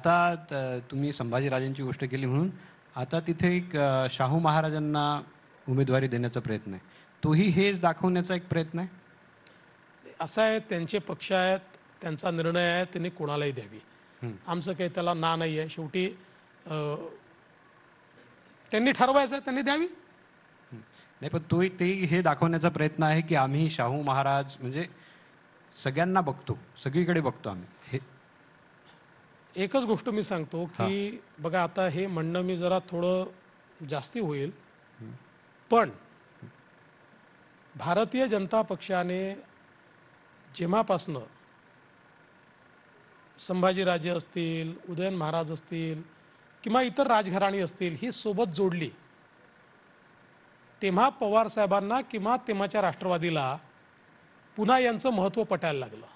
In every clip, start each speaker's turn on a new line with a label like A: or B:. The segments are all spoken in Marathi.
A: आता तुम्ही संभाजीराजांची गोष्ट केली म्हणून आता तिथे एक शाहू महाराजांना उमेदवारी देण्याचा प्रयत्न आहे, तोही हेच दाखवण्याचा एक प्रयत्न आहे.
B: असं आहे, त्यांचे पक्ष आहेत, त्यांचा निर्णय आहे, त्यांनी कोणालाही द्यावी. आमचं काही त्याला ना नाही आहे. शेवटी त्यांनी ठरवायचं, त्यांनी द्यावी.
A: नाही, पण ते हे दाखवण्याचा प्रयत्न आहे की आम्ही शाहू महाराज म्हणजे सगळ्यांना बघतो, सगळीकडे बघतो आम्ही. हे
B: एकच गोष्ट मी सांगतो की बघा, आता हे म्हणणं मी जरा थोडं जास्ती होईल, पण भारतीय जनता पक्षाने जेव्हापासनं संभाजीराजे असतील, उदयन महाराज असतील किंवा इतर राजघराणी असतील ही सोबत जोडली, तेव्हा पवार साहेबांना किंवा तेव्हाच्या राष्ट्रवादीला पुन्हा यांचं महत्त्व पटायला लागलं.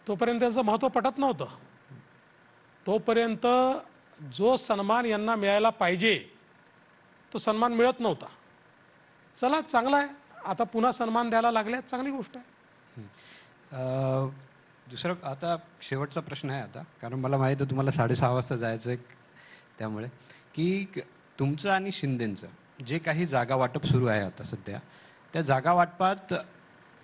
B: तोपर्यंत त्यांचं महत्त्व पटत नव्हतं. तोपर्यंत जो सन्मान यांना मिळायला पाहिजे तो सन्मान मिळत नव्हता. चला, चांगला आहे, आता पुन्हा सन्मान द्यायला लागले, चांगली गोष्ट आहे.
A: दुसरं आता शेवटचा प्रश्न आहे आता, कारण मला माहीत आहे तुम्हाला 6:30 वाजता जायचं आहे, त्यामुळे की तुमचं आणि शिंदेंचं जे काही जागा वाटप सुरू आहे आता सध्या, त्या जागा वाटपात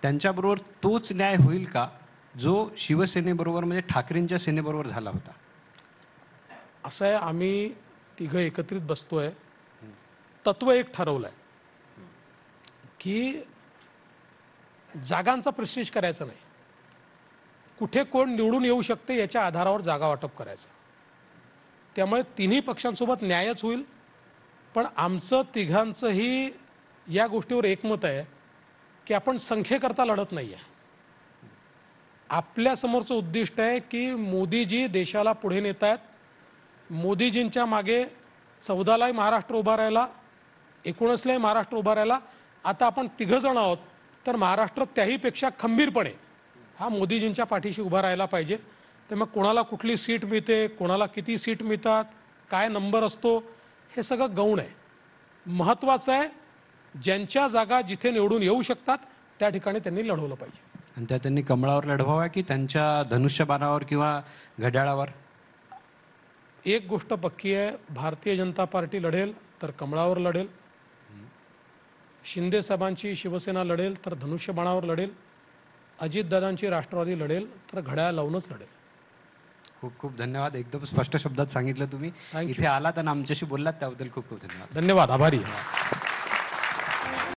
A: त्यांच्याबरोबर तोच न्याय होईल का जो शिवसेनेबरोबर म्हणजे ठाकरेंच्या सेनेबरोबर झाला होता?
B: असं आहे, आम्ही तिघं एकत्रित बसतोय, तत्व एक ठरवलं आहे की जागांचा प्रेस्टिज करायचा नाही, कुठे कोण निवडून येऊ शकते याच्या आधारावर जागा वाटप करायचं. त्यामुळे तिन्ही पक्षांसोबत न्यायच होईल. पण आमचं तिघांचंही या गोष्टीवर एकमत आहे की आपण संख्येकरता लढत नाही आहे. आपल्यासमोरचं उद्दिष्ट आहे की मोदीजी देशाला पुढे नेत आहेत. मोदीजींच्या मागे 14लाही महाराष्ट्र उभा राहिला, 19लाही महाराष्ट्र उभा राहिला. आता आपण तिघंजण आहोत, तर महाराष्ट्र त्याहीपेक्षा खंबीरपणे हा मोदीजींच्या पाठीशी उभा राहायला पाहिजे. तर मग कोणाला कुठली सीट मिळते, कोणाला किती सीट मिळतात, काय नंबर असतो, हे सगळं गौण आहे. महत्त्वाचं आहे ज्यांच्या जागा जिथे निवडून येऊ शकतात त्या ठिकाणी त्यांनी लढवलं पाहिजे.
A: आणि त्या त्यांनी कमळावर लढवावा की त्यांच्या धनुष्यबाणावर किंवा घड्याळावर?
B: एक गोष्ट पक्की आहे, भारतीय जनता पार्टी लढेल तर कमळावर लढेल, शिंदे साहेबांची शिवसेना लढेल तर धनुष्यबाणावर लढेल, अजितदादांची राष्ट्रवादी लढेल तर घड्याळ लावूनच लढेल.
A: खूप खूप धन्यवाद. एकदम स्पष्ट शब्दात सांगितलं तुम्ही. इथे आलात आणि आमच्याशी बोललात त्याबद्दल खूप खूप धन्यवाद.
B: धन्यवाद. आभारी.